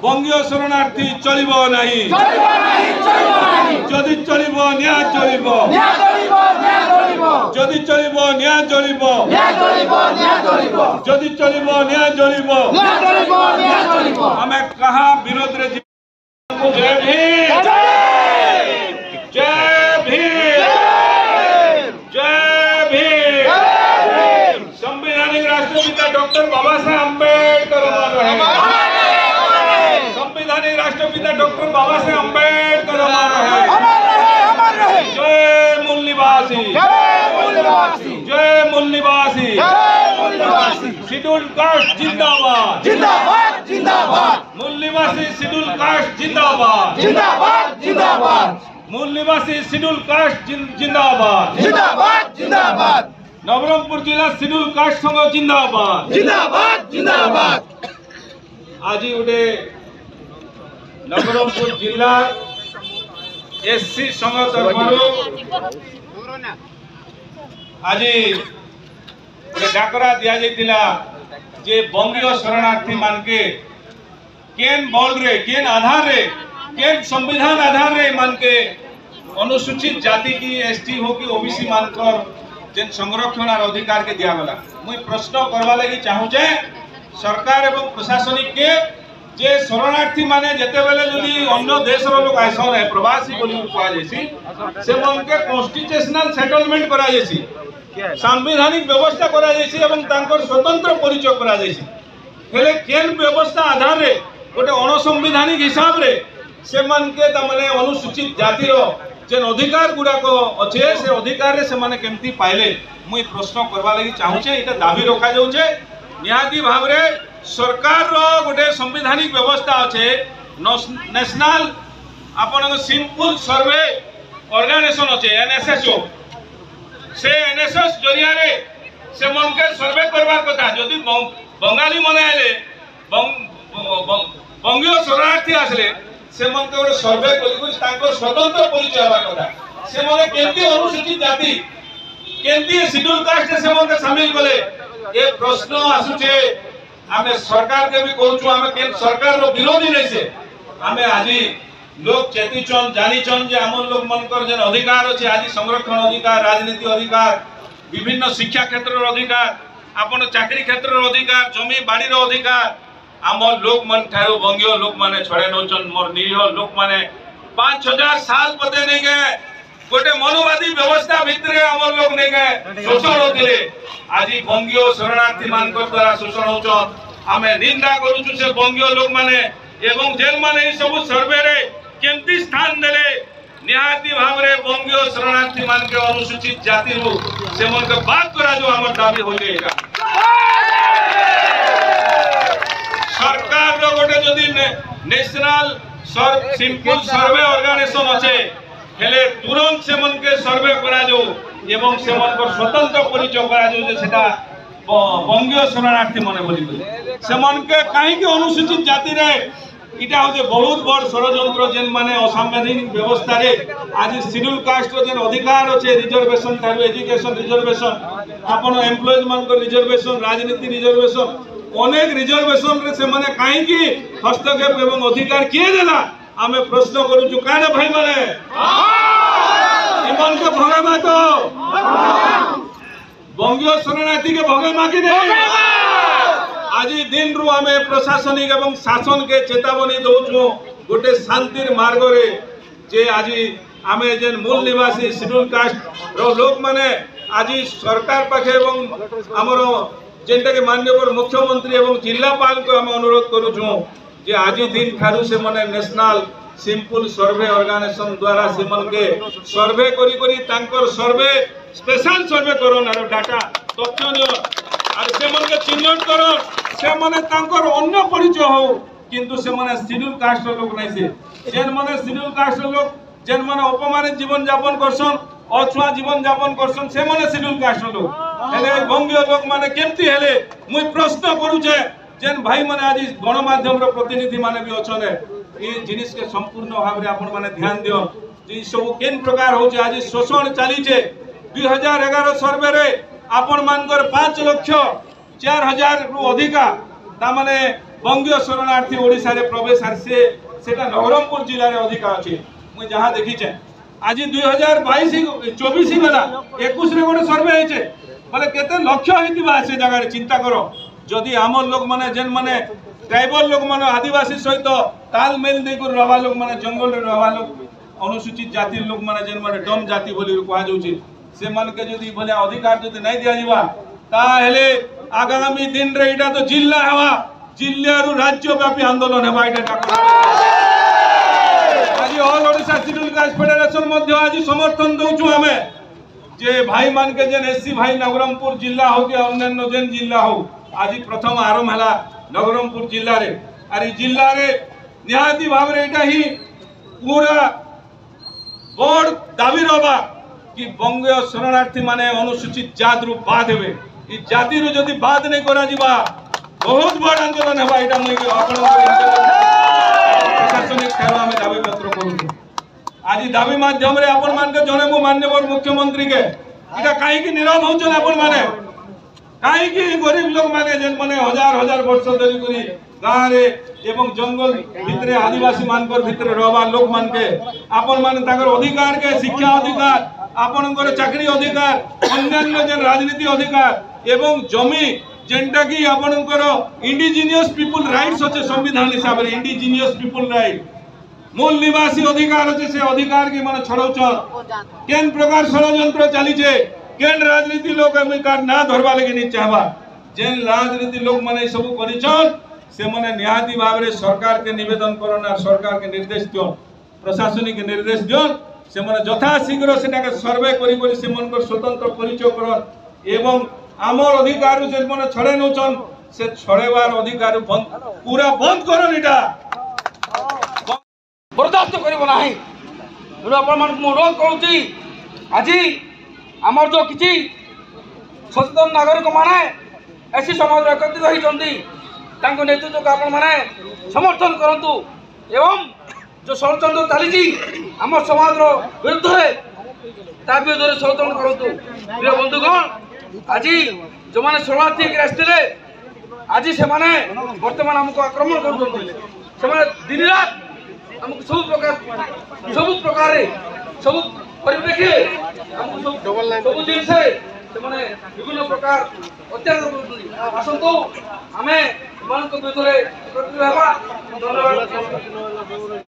बंगीय शरणार्थी चलिब नहीं जदि चलिब न्याय चलिब जदि चलिब न्याय चलिब जदि चलिब न्याय चलिब आमे कहा विरोध रे जय भीम जय भीम जय भीम संवैधानिक राष्ट्रपिता डॉक्टर बाबा साहेब अम्बेडकर अमर रहे संवैधानिक राष्ट्रपिता डॉक्टर बाबा साहेब अम्बेडकर अमर रहे जय मूल निवासी जय मूल निवासी शेड्यूल कास्ट जिंदाबाद जिंदाबाद जिंदाबाद मूल निवासी शेड्यूल कास्ट जिंदाबाद जिंदाबाद जिंदाबाद मूल निवासी शेड्यूल कास्ट जिंदाबाद जिंदाबाद जिंदाबाद नवरंगपुर जिला शेड्यूल कास्ट संघ जिंदाबाद जिंदाबाद जिंदाबाद आज गोटे नवरंगपुर जिला एससी संघ तरफ आज गोटे डाकरा दिया जाइतिला जे बंगीय शरणार्थी मानके केन बल रे केन आधार रे केन संविधान आधार रे मानके अनुसूचित जाति की एसटी हो कि ओबीसी मानकर जेन संरक्षण और अधिकार के दिया गला मुई प्रश्न करवा लगी चाहूचे सरकार एवं प्रशासनिक के जे शरणार्थी माने जेते बेले जदी अन्य देश रो लोग आइसन है प्रवासी बोली कहा जैसी से मन के कॉन्स्टिट्यूशनल सेटलमेंट करा जैसी संवैधानिक व्यवस्था करा जैसी एवं तांकर स्वतंत्र परिचय करा जैसी हेले केन व्यवस्था आधार रे गोटे अणसंवैधानिक हिसाब रे से मन के तमने अनुसूचित जाति रो जेन अधिकार गुड़ाक अच्छे से अधिकार रे से माने केमती पाइले मुई प्रश्न करवा लगी चाहूचे इटा दाबी रखा जाउचे निहाती भाव रे सरकार रो गोटे संवैधानिक व्यवस्था अच्छे नेशनल आपन सिंपल सर्वे ऑर्गेनाइजेशन अच्छे एनएसएसओ से एनएसएस जरिया रे से मन के सर्वे करबार कथा जदि बंगाली मने आले बंगीय शरणार्थी आसले से मन के सर्वे करी तांको स्वतंत्र परिचय हवा कथा से मन केंती अनुसूचित जाति केंती शेड्यूल कास्ट से मन के शामिल कले ए प्रश्न आसुचे आमे सरकार के भी कहूछु आमे केन सरकार रो विरोधी नहीं से आमे आजी लोग चेतीचन जानिचन जे हमन लोग मनकर जन अधिकार अछि आजी संरक्षण अधिकार राजनीति अधिकार विभिन्न शिक्षा क्षेत्र रो अधिकार आपन चाकरी क्षेत्र रो अधिकार जमी बाड़ी रो अधिकार आम लोक मन ठारो बंगीय लोक माने छड़े नौचन मोर निरीह लोक माने 5000 साल पते नहीं गए गोटे मनोवादी व्यवस्था भितरे आम लोग नहीं गए शोषण होते आज बंगीय शरणार्थी मान द्वारा शोषण होचन आमे निंदा करूछु से बंगीय लोक माने एवं जेन माने सब सर्वे रे केमती स्थान देले निहाती भाव रे बंगीय शरणार्थी मान के अनुसूचित जाति रु से मन के बात करा जो हमर दाबी हो जाएगा सरकार रो गोटे जदी नेशनल सिंपल सर्वे ऑर्गेनाइजेशन अच्छे हेले तुरंत से मन के सर्वे करा जो एवं से मन को स्वतंत्र परिचय करा जो जे सेटा बंगीय शरणार्थी माने बोली से मन के काहे के अनुसूचित जाति रे इटा होजे बहुत बड़ षड़यंत्र जेन माने असंवैधानिक व्यवस्था रे आज शेड्यूल कास्ट रो जेन अधिकार अच्छे रिजर्वेशन थारु एजुकेशन रिजर्वेशन आपन एम्प्लॉयज मान को रिजर्वेशन राजनीति रिजर्वेशन अनेक रिजर्वेशन रे से माने काहे की हस्तक्षेप एवं अधिकार किए देला आमे प्रश्न करू छु काने भाई माने इमन के भगवा तो बंगीय शरणार्थी के भगवा की दे आज दिन रु आमे प्रशासनिक एवं शासन के चेतावनी दउछु गोटे शांतिर मार्ग रे जे आज आमे जेन मूल निवासी शेड्यूल कास्ट रो लोक माने आज सरकार पाखे एवं हमरो जेंटा के माननीय मुख्यमंत्री एवं जिलापाल को हम अनुरोध करूछु जे आज दिन ठारू से माने नेशनल सिंपल सर्वे ऑर्गेनाइजेशन द्वारा से मन के सर्वे करी करी तांकर सर्वे स्पेशल सर्वे करन आरो डाटा तथ्य नियो आरो से मन के चिन्हट करन से माने तांकर अन्य परिचय हो किंतु से माने शेड्यूल कास्ट लोग नहीं से जेन माने शेड्यूल कास्ट लोग जेन माने अपमानित जीवन यापन करसन अछुआ जीवन यापन करसन से माने शेड्यूल कास्ट लोग हेले बंगीय लोग माने केमती हेले मुई प्रश्न करू छे जेन भाई माने आज गणमाध्यम रो प्रतिनिधि माने भी अछने ए जिनिस के संपूर्ण भाव रे आपण माने ध्यान दियो जे सब केन प्रकार हो जे आज शोषण चाली छे 2011 सर्वे रे आपण मानकर 5,04,000 रु अधिका ता माने बंगीय शरणार्थी ओडिशा रे प्रवेश आरसे सेटा नवरंगपुर जिल्ला रे अधिकार अछि मु जहां देखि छे आज 2022-24 गला 21 रे गोटे सर्वे हेचे बोले केते लक्ष्य हेतिबा से जगह रे चिंता करो जदि आम लोक माने जेन माने ट्राइबल लोक माने आदिवासी सहित तालमेल दे कर रहबा लोक माने जंगल रे रहबा लोक अनुसूचित जाति लोक माने जेन माने डम जाति बोली कहा जाउची से मन के जदि बोले अधिकार जदि नहीं दिया जीवा ता हेले आगामी दिन रे इटा तो जिल्ला हवा जिल्ला रु राज्यव्यापी आंदोलन हेबा इटा आज all Odisha civil caste federation मध्य आज समर्थन दउछु हमें जे भाई मान के जेन एससी भाई नवरंगपुर जिल्ला हो के अन्य जेन जिल्ला हो आज प्रथम आरंभ हला नवरंगपुर जिल्ला रे आरी जिल्ला रे निहाती भाव रे एटा ही पूरा बड़ दाबी रहबा कि बंगीय शरणार्थी माने अनुसूचित जात रु बाद हेबे ई जाति रु जदि बाद नहीं करा जीवा बहुत बड़ आंदोलन हेबा एटा मुई आपण प्रशासनिक ठेरो हम दाबी पत्र करू आज दाबी माध्यम रे आपण मान के जने मु माननीय मुख्यमंत्री के इटा काहे कि नीरव होचन आपण माने काहे कि गरीब लोग माने जेन माने हजार हजार वर्ष धरि करी गां रे एवं जंगल भितरे आदिवासी मानकर भितरे रहबा लोक मान के आपण माने ताकर अधिकार के शिक्षा अधिकार आपनकर चाकरी अधिकार अन्य जेन राजनीति अधिकार एवं जमी जेंटा कि आपनकर इंडिजिनियस पीपल राइट्स अछि संविधान हिसाब रे इंडिजिनियस पीपल राइट मूल निवासी अधिकार अछि से अधिकार के माने छड़ौछ केन प्रकार षडयंत्र चली छे केन राजनीति लोक अधिकार ना धरबा लगे नि चाहबा जेन राजनीति लोक माने सब करिछन से माने निहाती भाव रे सरकार के निवेदन करन और सरकार के निर्देश दियन प्रशासनिक निर्देश दियन से माने यथा शीघ्र सेटा के सर्वे करी से मन कर स्वतंत्र परिचय करन एवं आमर अधिकार जे माने छड़े नउछन से छड़ेवार अधिकार पूरा बंद करन इटा बर्दाश्त करिब नाही तेणु आपण मान अनुरोध करूची आज आमर जो किछि सचेतन नागरिक माने ऐसी समाज एकत्रित होइचंदी तांको नेतृत्व को आपण माने समर्थन करंतु एवं जो षडयंत्र चली आम समाज विरुद्ध है ता विरुद्ध षडयंत्र करंतु प्रिय बंधुगण आज जो माने शरणार्थी आसते आज से माने वर्तमान हमको आक्रमण कर दिन रात हमको सब प्रकार सब परिप्रेक्षी सब जिनस विभिन्न प्रकार अत्याचार आसतु आम विरुद्ध धन्यवाद।